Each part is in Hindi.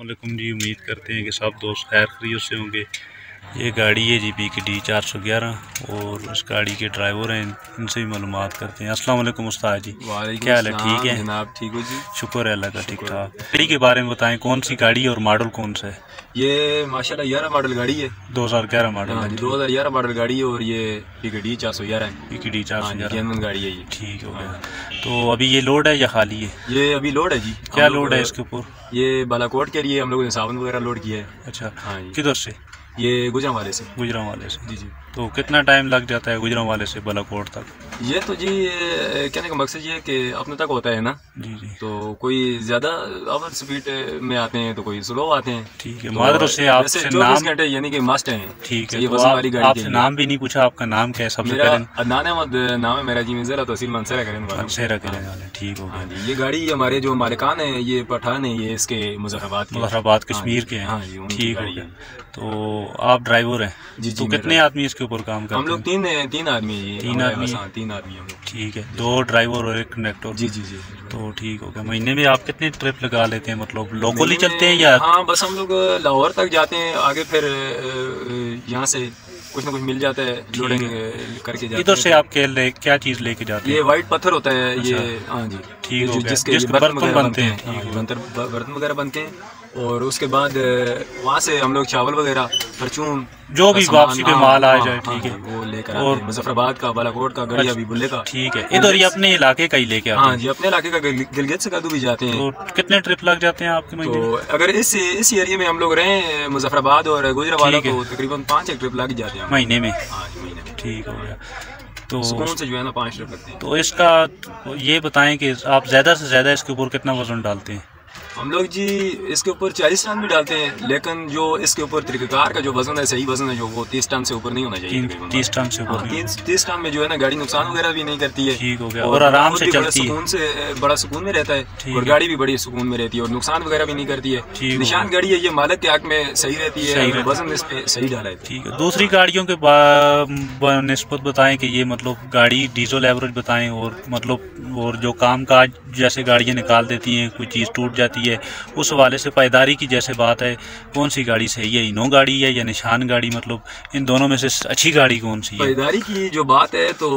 वालेकुम जी। उम्मीद करते हैं कि सब दोस्त खैर खैरियत से होंगे। ये गाड़ी है जी BKD 411 और उस गाड़ी के ड्राइवर हैं, इनसे भी मालूमात करते हैं। अस्सलाम वालेकुम उस्ताद जी, क्या हाल है? ठीक है जनाब, ठीक हो जी? शुक्र है अल्लाह का, ठीक ठाक। गाड़ी के बारे में बताएं, कौन सी गाड़ी और मॉडल कौन सा है? ये माशाल्लाह 11 मॉडल गाड़ी है, 2011 मॉडल हाँ है। जी, 2011 मॉडल गाड़ी है और ये BKD 411 है। BKD 411 गाड़ी है ये। ठीक हो गया। तो अभी ये लोड है या खाली है? ये अभी लोड है जी। क्या लोड है इसके ऊपर? ये बालाकोट के लिए हम लोगों ने साबुन वगैरह लोड किया है। अच्छा, हाँ जी। किधर से? ये गुजरांवाले से। गुजरांवाले से। जी जी। तो कितना टाइम लग जाता है गुजरांवाले से बालाकोट तक? ये तो जी कहने का मकसद ये है कि अपने तक होता है ना जी जी। तो कोई ज्यादा ओवर स्पीड में आते हैं तो कोई स्लो आते हैं। ठीक है, मादर से आपसे नाम 24 घंटे यानी कि मस्ट है। ठीक है, ये तो वजन वाली गाड़ी आपसे नाम भी नहीं पूछा, आपका नाम क्या है? सबसे मेरा पहले अदनान अहमद नाम है मेरा जी। मेरा तहसील मनसेरा करें वाले। ठीक हो गया। ये गाड़ी हमारे जो मालिकान है ये पठान है, ये इसके मुजफ्फराबाद कश्मीर के हैं। ठीक हो गया। तो आप ड्राइवर हैं जी? तो कितने आदमी इसके ऊपर काम करते हैं? हम लोग तीन आदमी। तीन आदमी हम लोग। ठीक है, 2 ड्राइवर और 1 कंडक्टर। जी जी जी। तो ठीक हो गया। महीने में आप कितने ट्रिप लगा लेते हैं? मतलब लोकल ही चलते हैं या? हाँ, बस हम लोग लाहौर तक जाते हैं, आगे फिर यहाँ से कुछ ना कुछ मिल जाता है, लोडिंग करके जाते हैं। इधर से आप क्या चीज़ लेके जाते हैं? ये वाइट पत्थर होता है। अच्छा। ये हाँ जी, ठीक हो गया। जिसके बर्तन बनते हैं, बर्तन वगैरह बनते हैं। और उसके बाद वहाँ से हम लोग चावल वगैरह, परचून, जो भी वापसी पे माल आ जाए, ठीक है, वो लेकर आते हैं। मुजफ्फराबाद का, बालाकोट का, गड़िया भी बुल्ले का। ठीक है, इधर ही अपने इलाके का ही लेके आते हैं? हाँ जी, अपने इलाके का गिलगित से कद्दू भी जाते हैं। तो कितने ट्रिप लग जाते हैं आपके महीने? तो अगर इस एरिया में हम लोग रहे मुजफ्फराबाद और गुजरांवाला, तो तकरीबन 5 ट्रिप लग जाते हैं महीने में। हाँ जी, महीने में। ठीक हो गया। तो सुकून से जो है ना 5 ट्रिप लगते हैं। तो इसका ये बताएं कि आप ज़्यादा से ज़्यादा इसके ऊपर कितना वजन डालते हैं? हम लोग जी इसके ऊपर 40 टन भी डालते हैं, लेकिन जो इसके ऊपर तरीक़ेकार का जो वजन है, सही वजन है जो, वो 30 टन से ऊपर नहीं होना चाहिए। 30 टन से ऊपर? 30 टन में जो है ना गाड़ी नुकसान वगैरह भी नहीं करती है। ठीक हो गया। और आराम से चलती है, बड़ा सुकून में रहता है, और गाड़ी भी बड़ी सुकून में रहती है और नुकसान वगैरह भी नहीं करती है। निशान गाड़ी है ये, मालिक के हक में सही रहती है, वजन इस पे सही डाला है। ठीक है। दूसरी गाड़ियों के निस्बत बताएं कि ये मतलब गाड़ी डीजल एवरेज बताएं, और मतलब और जो काम काज जैसे गाड़ियाँ निकाल देती हैं, कोई चीज़ टूट जाती है, उस वाले से पायदारी की जैसे बात है, कौन सी गाड़ी सही है? इनो गाड़ी है या निशान गाड़ी? मतलब इन दोनों में से अच्छी गाड़ी कौन सी है? पायदारी की जो बात है तो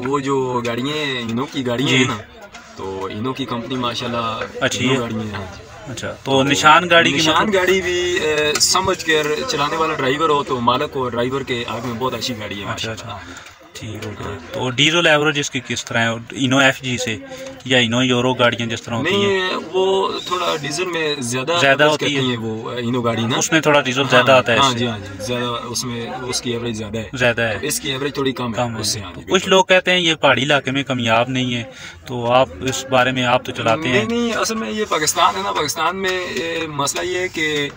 वो जो गाड़ियाँ इनो की गाड़ियाँ हैं ना, तो इनो की कंपनी माशाल्लाह अच्छी है। अच्छा, तो निशान गाड़ी की गाड़ी भी समझ कर चलाने वाला ड्राइवर हो तो मालिक और ड्राइवर के आग में बहुत अच्छी गाड़ी है। अच्छा, ठीक हो गया। तो डीजल एवरेज इसकी किस तरह है? इनो FG से या इनो यूरो गाड़ियाँ जिस तरह होती हैं? वो थोड़ा डीजल में ज्यादा होती है वो इनो गाड़ी ना, उसमें थोड़ा डीजल ज्यादा आता है। हाँ जी, हाँ जी, ज्यादा उसमें उसकी एवरेज ज्यादा है। इसकी एवरेज थोड़ी कम है उससे। कुछ लोग कहते हैं ये पहाड़ी इलाके में कामयाब नहीं है, तो आप इस बारे में, आप तो चलाते हैं? नहीं, असल में ये पाकिस्तान है ना, पाकिस्तान में मसला ये है कि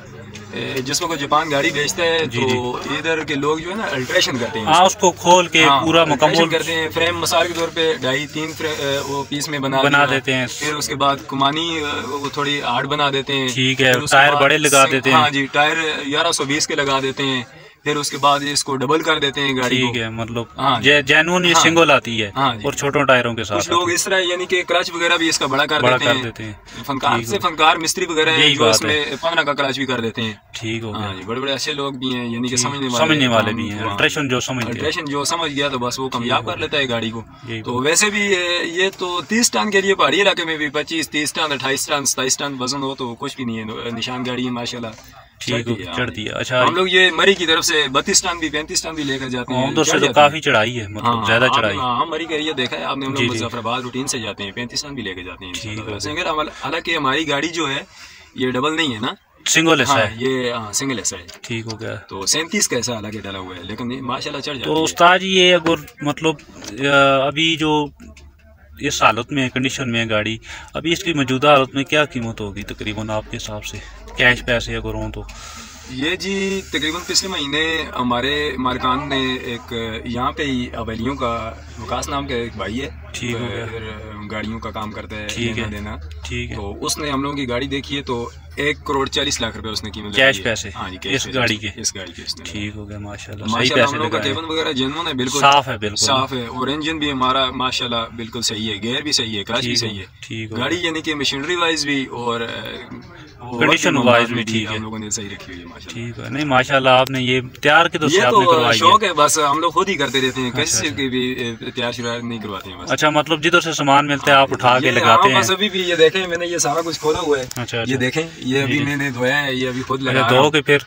जिसमें कोई जापान गाड़ी बेचता है तो इधर के लोग जो है ना अल्ट्रेशन करते हैं। हाँ, उसको खोल के पूरा मुकम्मल करते हैं। फ्रेम मसाल के तौर पे 2.5-3 वो पीस में बना देते हैं। फिर उसके बाद कुमानी वो थोड़ी हार्ड बना देते हैं। ठीक है, टायर बड़े लगा देते हैं। हाँ जी, टायर 1120 के लगा देते हैं। फिर उसके बाद इसको डबल कर देते हैं गाड़ी को। ठीक है, मतलब जेन्युइन ये सिंगल आती है और छोटों टायरों के साथ। कुछ लोग इस तरह यानी कि क्लच वगैरह भी इसका बड़ा कर देते हैं। फनकार मिस्त्री वगैरह है जो इसमें 15 का क्लच भी कर देते हैं। ठीक हो गया। बड़े अच्छे लोग भी हैं, यानी कि समझने वाले भी हैं। अल्ट्रेशन जो समझ गया तो बस वो कामयाब कर लेता है गाड़ी को। तो वैसे भी ये तो 30 टन के लिए पहाड़ी इलाके में भी 25-30 टन 28 टन 27 टन वजन हो तो कुछ भी नहीं है। निशान गाड़ी है माशाल्लाह, ठीक है, चढ़ती है। अच्छा, हम लोग ये मरी की तरफ से 32 टन भी 35 टन भी लेकर जाते हैं। उधर से तो काफी चढ़ाई है, मतलब ज्यादा चढ़ाई। हाँ, मरी का एरिया देखा है आपने, हम लोग मुजफ्फराबाद रूटीन से जाते हैं, 35 टन भी लेकर जाते हैं। हालांकि हमारी गाड़ी जो है ये डबल नहीं है ना, सिंगल ऐसा है। ये सिंगल ऐसा है। ठीक हो गया। तो 37 का ऐसा हालांकि डाला हुआ है, लेकिन माशाल्लाह चढ़ जाती है। तो उस्ताद जी ये अगर मतलब अभी जो इस हालत में कंडीशन में है गाड़ी, अभी इसकी मौजूदा हालत में क्या कीमत होगी तकरीबन आपके हिसाब से, कैश पैसे अगर हों तो? ये जी तकरीबन पिछले महीने हमारे मालिकान ने एक यहाँ पे ही हवेलियों का वकास नाम का एक भाई है, ठीक है, गाड़ियों का काम करता है, ठीक है, देना, ठीक है। तो उसने हम लोगों की गाड़ी देखी है तो 1,40,00,000 रुपए उसने कीमत कैश पैसे। हाँ जी, इस गाड़ी के ठीक हो गया माशाल्लाह। सही पैसे हम लोगों का केबिन वगैरह जेन्युइन है, बिल्कुल साफ है, बिल्कुल साफ है, और इंजन भी हमारा माशाल्लाह बिल्कुल सही है, गियर भी सही है, क्लच भी सही है। गाड़ी यानी कि मशीनरी वाइज भी और कंडीशन वाइज भी ठीक है, हम लोगों ने सही रखी हुई है माशाल्लाह। ठीक है, नहीं माशाल्लाह आपने ये तैयार के तो ये तो शौक है, बस हम लोग खुद ही करते रहते हैं, किसी की भी तैयार शुरू नहीं करवाते हैं बस। अच्छा, मतलब जिधर से सामान मिलता है आप उठा के लगाते हैं? बस अभी भी ये देखें, मैंने ये सारा कुछ खोला हुआ है। अच्छा, ये देखें, ये अभी मैंने धोया है, ये अभी खुद लगा धो के फिर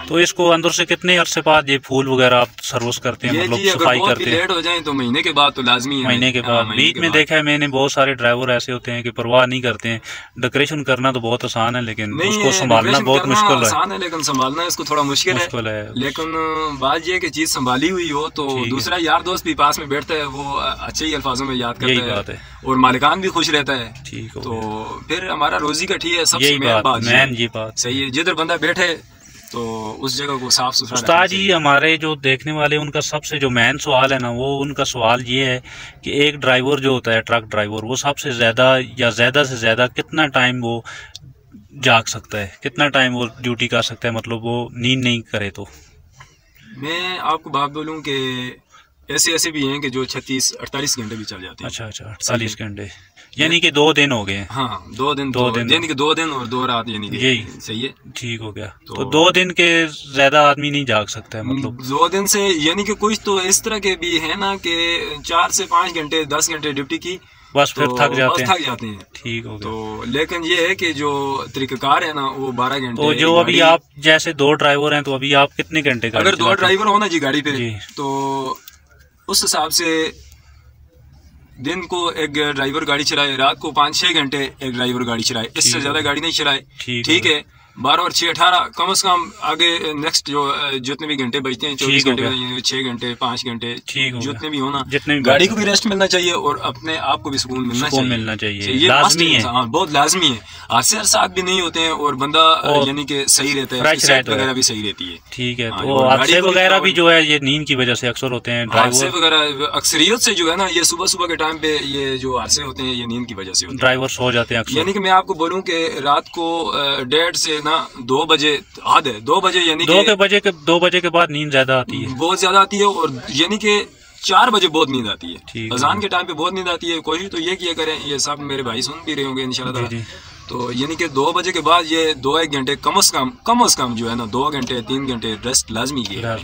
तो इसको अंदर से कितने अरसे बाद ये फूल वगैरह आप सर्विस करते हैं, मतलब सफाई करते हैं? लेट हो जाए तो महीने के बाद तो लाजमी है, महीने के बाद। बीच में देखा है मैंने बहुत सारे ड्राइवर ऐसे होते हैं कि परवाह नहीं करते हैं। डेकोरेशन करना तो बहुत आसान है, लेकिन उसको संभालना बहुत मुश्किल है। आसान है लेकिन संभालना इसको थोड़ा मुश्किल है। लेकिन बात ये कि चीज संभाली हुई हो तो दूसरा यार दोस्त भी पास में बैठता है, वो अच्छे ही अल्फाजों में याद करता है और मालिकान भी खुश रहता है। ठीक है, तो फिर हमारा रोजी का ठीक है, सबसे मेन ये बात सही है। जिधर बंदा बैठे तो उस जगह को साफ सुथरा। उस्ताद जी, हमारे जो देखने वाले उनका सबसे जो मेन सवाल है ना, वो उनका सवाल ये है कि एक ड्राइवर जो होता है, ट्रक ड्राइवर, वो सबसे ज्यादा या ज्यादा से ज्यादा कितना टाइम वो जाग सकता है, कितना टाइम वो ड्यूटी कर सकता है, मतलब वो नींद नहीं करे तो? मैं आपको बात बोलूं कि ऐसे भी हैं कि जो 36-48 घंटे भी चल जाते हैं। अच्छा, 48 घंटे, यानी कि 2 दिन हो गए। हाँ, 2 दिन यानी कि 2 दिन और 2 रात, यानी कि यही सही है। ठीक हो गया। तो 2 दिन के ज्यादा आदमी नहीं जाग सकता है, मतलब 2 दिन से, यानी कि कुछ तो इस तरह के भी है ना कि 4 से 5 घंटे 10 घंटे ड्यूटी की, बस फिर थक जाते हैं। ठीक हो गया। तो लेकिन ये है कि जो तरीकाकार है ना, वो 12 घंटे। तो जो अभी आप जैसे 2 ड्राइवर हैं, तो अभी आप कितने घंटे? अगर 2 ड्राइवर हो ना जी गाड़ी पे, तो उस हिसाब से दिन को एक ड्राइवर गाड़ी चलाए, रात को 5-6 घंटे एक ड्राइवर गाड़ी चलाए, इससे ज्यादा गाड़ी नहीं चलाए। ठीक है, 12 और 6 18, कम से कम आगे नेक्स्ट जो जितने भी घंटे बचते हैं, 24 घंटे, 6 घंटे, 5 घंटे, जितने भी होना, गाड़ी को भी रेस्ट मिलना चाहिए और अपने आप को भी सुकून मिलना चाहिए। ये लाजमी है, हाँ, बहुत लाजमी है। हादसे साथ भी नहीं होते हैं और बंदा यानी कि सही रहता है, सेहत वगैरह भी सही रहती है। ठीक है, तो हादसे वगैरह भी जो है ये नींद की वजह से अक्सर होते हैं। हादसे वगैरह अक्सरियत से जो है ना, ये सुबह के टाइम पे ये जो हादसे होते हैं, ये नींद की वजह से होते हैं। ड्राइवर सो जाते हैं, यानी कि मैं आपको बोलूँ कि रात को 1:30 से ना 2 बजे हद है, 2 बजे, यानी 2 बजे के बाद नींद ज्यादा आती है, बहुत ज्यादा आती है। और यानी कि 4 बजे बहुत नींद आती है, अजान के टाइम पे बहुत नींद आती है। कोशिश तो ये किया करें, ये सब मेरे भाई सुन भी रहे होंगे इंशाल्लाह। तो यानी कि 2 बजे के बाद ये 2-1 घंटे कम से कम जो है ना, 2 घंटे 3 घंटे रेस्ट लाजमी की है।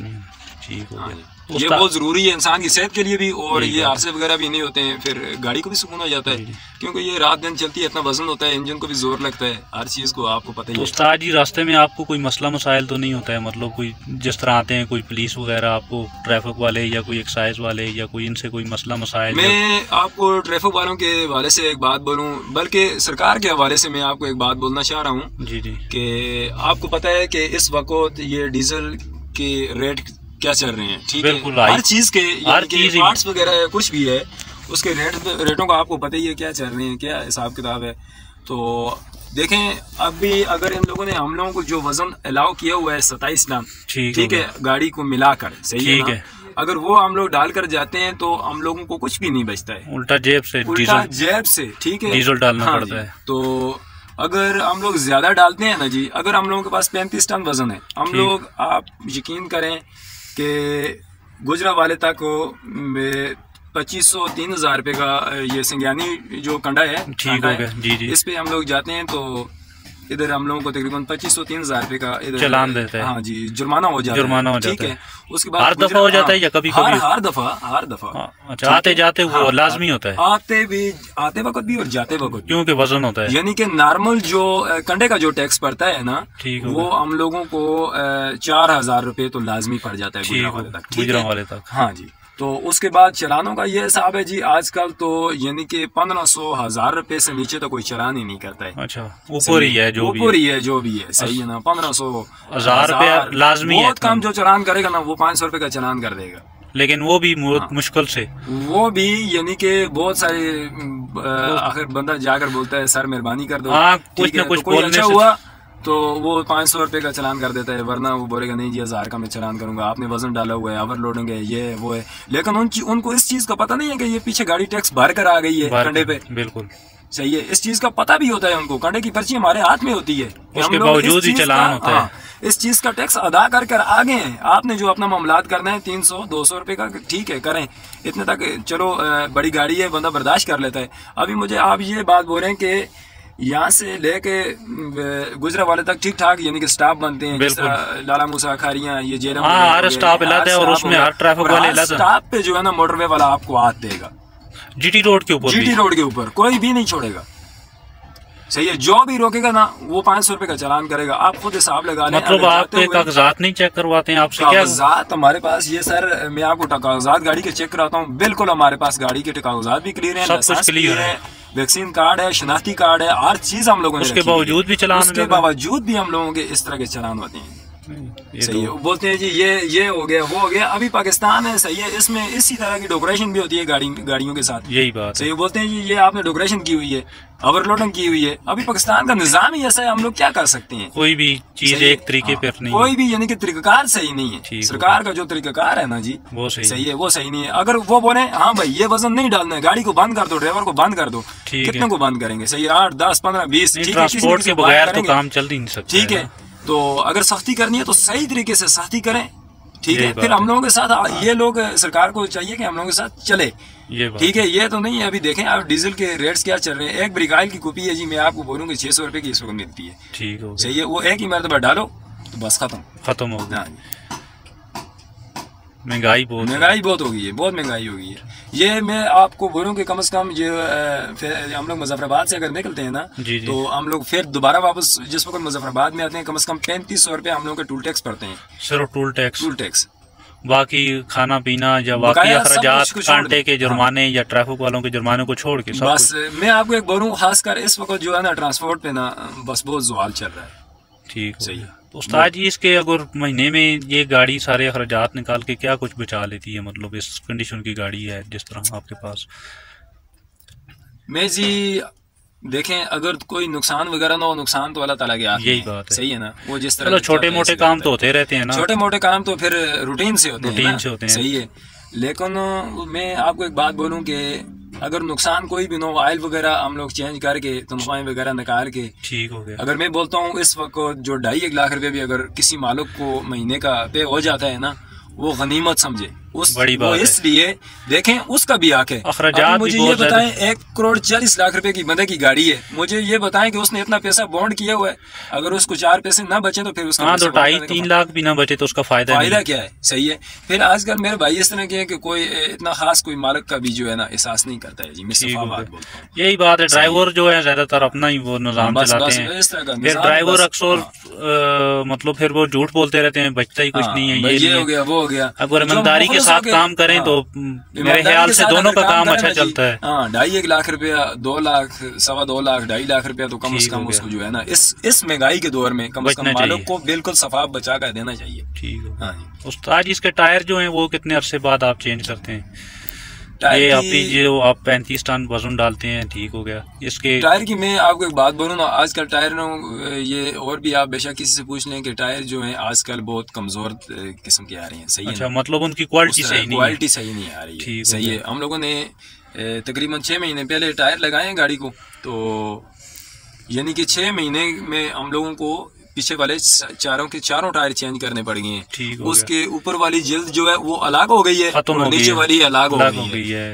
ठीक हो गया। ये बहुत जरूरी है इंसान की सेहत के लिए भी, और ये हादसे वगैरह भी नहीं होते हैं, फिर गाड़ी को भी सुकून हो जाता है, क्योंकि ये रात दिन चलती है, इतना वजन होता है, इंजन को भी जोर लगता है, हर चीज को आपको पता ही है। उस्ताद जी, रास्ते में आपको कोई मसला मसाइल तो नहीं होता है, मतलब कोई जिस तरह आते हैं कोई पुलिस वगैरह, आपको ट्रैफिक वाले या कोई एक्साइज वाले या कोई, इनसे कोई मसला मसाइल? मैं आपको ट्रैफिक वालों के हवाले से एक बात बोलूँ, बल्कि सरकार के हवाले से मैं आपको एक बात बोलना चाह रहा हूँ। जी, कि आपको पता है कि इस वक्त ये डीजल के रेट क्या चल रहे हैं, ठीक है, हर चीज के, पार्ट्स वगैरह कुछ भी है, उसके रेटों का आपको पता ही है क्या चल रहे हैं, क्या हिसाब किताब है। तो देखें, अभी अगर इन लोगों ने, हम लोगों को जो वजन अलाउ किया हुआ है 27 टन, ठीक है, गाड़ी को मिलाकर, सही है, अगर वो हम लोग डालकर जाते हैं तो हम लोगों को कुछ भी नहीं बचता है, उल्टा जेब से, ठीक है, डीजल डालना पड़ता है। तो अगर हम लोग ज्यादा डालते हैं ना जी, अगर हम लोगों के पास 35 टन वजन है, हम लोग, आप यकीन करें कि गुजरावाले तक 2500-3000 रुपए का ये संज्ञानी जो कंडा है, ठीक हो गया। जी, इस पे हम लोग जाते हैं तो इधर हम लोगों को तकरीबन 2500-3000 रुपए का इधर चालान देते हैं। हाँ जी, जुर्माना हो जाता है, ठीक है। उसके बाद हर दफा हो जाता है या कभी कभी? हर दफा। अच्छा, आते जाते वो लाजमी होता है? आते वक्त भी और जाते वक्त, क्योंकि वजन होता है। यानी कि नॉर्मल जो कंडे का जो टैक्स पड़ता है ना, वो हम लोगों को 4000 रुपए तो लाजमी पड़ जाता है गुजरावाले तक। हाँ जी। तो उसके बाद चलानों का ये हिसाब है जी, आजकल तो यानी कि 1500-1000 रुपए से नीचे तो कोई चलान ही नहीं करता है। अच्छा, ऊपर ही है जो भी है, सही है ना, 1500-1000 रुपए लाजमी है। बहुत कम जो चलान करेगा ना, वो 500 रुपए का चलान कर देगा, लेकिन वो भी मुश्किल से, वो भी यानी कि बहुत सारे आखिर बंदा जाकर बोलता है सर मेहरबानी कर दो, कुछ न कुछ कोई अच्छा हुआ तो वो 500 रुपए का चलान कर देता है, वरना वो बोलेगा नहीं जी 1000 का मैं चलान करूंगा, आपने वजन डाला हुआ है, ओवरलोडिंग है, ये वो है। लेकिन उनको इस चीज का पता नहीं है कि ये पीछे गाड़ी टैक्स भर कर आ गई है कंडे पे। बिल्कुल सही है, इस चीज का पता भी होता है उनको, कंडे की पर्ची हमारे हाथ में होती है, उसके बावजूद ही चलान होता है। इस चीज का टैक्स अदा कर आ गए हैं, आपने जो अपना मामलात करना है 300-200 रुपए का, ठीक है करें, इतने तक चलो, बड़ी गाड़ी है, बंदा बर्दाश्त कर लेता है। अभी मुझे आप ये बात बोल रहे हैं कि यहाँ से लेके गुजरा वाले तक ठीक ठाक, यानी कि स्टाफ बनते हैं, लाला मूसा खारियां, ये जेलम, हर स्टाफ इलाका है और उसमें हर ट्रैफिक वाले स्टाफ पे जो है ना मोटरवे वाला आपको हाथ देगा, जीटी रोड के ऊपर, जीटी रोड के ऊपर कोई भी नहीं छोड़ेगा। सही है, जो भी रोकेगा ना वो 500 रुपए का चालान करेगा। आप खुद हिसाब लगा लें। मतलब आप कागजात नहीं चेक करवाते हैं आपसे? कागजात हमारे पास, ये सर मैं आपको कागजात गाड़ी के चेक कराता हूँ, बिल्कुल हमारे पास गाड़ी के कागजात भी क्लियर है, सब कुछ क्लियर है, वैक्सीन कार्ड है, शनाख्ती कार्ड है, हर चीज हम लोगों ने, उसके बावजूद भी चलान, उसके बावजूद भी हम लोगों के इस तरह के चालान होते हैं। सही है, बोलते हैं जी ये हो गया वो हो गया। अभी पाकिस्तान है, सही है, इसमें इसी तरह की डेकोरेशन भी होती है गाड़ियों के साथ, यही बात। सही है, बोलते हैं जी ये आपने डेकोरेशन की हुई है, ओवरलोडिंग की हुई है। अभी पाकिस्तान का निजाम ही ऐसा है, हम लोग क्या कर सकते हैं? कोई भी चीज एक तरीके पर नहीं, कोई भी यानी कि तरीकाकार सही नहीं है। सरकार का जो तरीकाकार है ना जी, वो सही है, वो सही नहीं है। अगर वो बोले हाँ भाई ये वजन नहीं डालना है, गाड़ी को बंद कर दो, ड्राइवर को बंद कर दो, कितने को बंद करेंगे? सही है, 8, 10, 15, 20, ट्रांसपोर्ट के बगैर तो काम चल नहीं सकता। ठीक है, तो अगर सख्ती करनी है तो सही तरीके से सख्ती करें, ठीक है। फिर हम लोगों के साथ ये लोग, सरकार को चाहिए कि हम लोगों के साथ चले, ठीक है। ये तो नहीं है, अभी देखें आप डीजल के रेट्स क्या चल रहे हैं। एक ब्रिक ऑयल की कॉपी है जी, मैं आपको बोलूँगी 600 रुपए की इस वक्त मिलती है, ठीक है, सही है। वो एक ही मरतबा डालो तो बस खत्म हो गया। महंगाई बहुत हो गई है, बहुत महंगाई हो गई है। ये मैं आपको बोलूँ कि कम से कम जो हम लोग मुजफ्फराबाद से अगर निकलते हैं ना, तो हम लोग फिर दोबारा वापस जिस वक्त मुजफ्फराबाद में आते हैं, कम से कम 3500 रुपए हम लोग के टूल टैक्स पड़ते हैं, सिर्फ टूल टैक्स। बाकी खाना पीना या बाकी अखराजात, कांटे के जुर्माने या ट्रैफिक वालों के जुर्माने को छोड़ के बस मैं आपको एक बोलूँ, खासकर इस वक्त जो है ना ट्रांसपोर्ट पे ना बस बहुत जुआल चल रहा है। ठीक, सही है। तो उस्ताद जी, इसके अगर महीने में ये गाड़ी सारे अखराजात निकाल के क्या कुछ बचा लेती है? मतलब इस कंडीशन की गाड़ी है जिस तरह आपके पास। मैं जी देखें, अगर कोई नुकसान वगैरह ना हो, नुकसान तो अल्लाह ताला के हाथ में, यही बात है, सही है ना। वो जिस तरह छोटे मोटे काम तो होते रहते हैं ना, छोटे मोटे काम तो फिर रूटीन से होते हैं, सही है। लेकिन मैं आपको एक बात बोलूँ कि अगर नुकसान कोई भी ना हो, ऑयल वगैरह हम लोग चेंज करके, तनख्वाहें वगैरह निकाल के, ठीक हो गया। अगर मैं बोलता हूँ इस वक्त जो 2.5 लाख रुपए भी अगर किसी मालिक को महीने का पे हो जाता है ना, वो गनीमत समझे, उस बड़ी बात, वो इसलिए देखें उसका भी हक है। मुझे ये बताएं, 1,40,00,000 रुपए की बंदे की गाड़ी है, मुझे ये बताएं कि उसने इतना पैसा बॉन्ड किया हुआ है, अगर उसको 4 पैसे ना बचे तो फिर उसका 2.5-3 लाख भी ना बचे तो उसका फायदा क्या है? सही है। फिर आजकल मेरे भाई इस तरह के हैं कि कोई इतना खास कोई मालिक का भी जो है ना एहसास नहीं करता है जी। यही बात है, ड्राइवर जो है ज्यादातर अपना ही वो निजाम चलाते हैं, फिर ड्राइवर अक्सर मतलब फिर वो झूठ बोलते रहते हैं, बचता ही कुछ नहीं है, ये हो गया वो हो गया। अगर ईमानदारी के साथ काम करें तो मेरे ख्याल से दोनों का काम अच्छा चलता है। 2.5 लाख रुपया, 2 लाख, 2.25 लाख, 2.5 लाख रुपया तो कम से कम उसको जो है ना इस महंगाई के दौर में कम से कम मालिक को बिल्कुल सफाफ बचा कर देना चाहिए। ठीक है। उस्ताद, इसके टायर जो हैं वो कितने अरसे बाद आप चेंज करते हैं? ये जो आप 35 टन वजन डालते हैं, ठीक हो गया। इसके टायर की मैं आपको एक बात बोलूँ ना, आजकल टायर ये और भी आप बेशक किसी से पूछ लें कि टायर जो है आजकल बहुत कमजोर किस्म के आ रहे हैं, सही है। अच्छा, मतलब उनकी क्वालिटी सही नहीं आ रही है, सही है। हम लोगों ने तकरीबन 6 महीने पहले टायर लगाए हैं गाड़ी को, तो यानी कि 6 महीने में हम लोगों को पीछे वाले चारों टायर चेंज करने पड़ गए हैं। उसके ऊपर वाली जिल्द जो है वो अलग हो गई है, और नीचे वाली अलग हो गई है।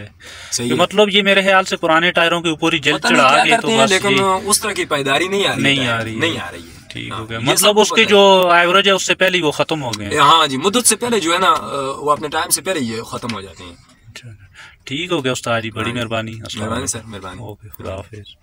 सही है। मतलब ये मेरे ख्याल से पुराने टायरों के ऊपर ही जिल्द चढ़ा के तो बस, लेकिन उस तरह की पायदारी नहीं आ रही है। ठीक हो गया, मतलब उसकी जो एवरेज है उससे पहले वो खत्म हो गए। हाँ जी, मुद्दत से पहले जो है ना वो अपने टाइम से पहले ये खत्म हो जाते हैं। ठीक हो गया उस्ताद जी, बड़ी मेहरबानी। सर, मेहरबानी। ओके, खुदा हाफिज।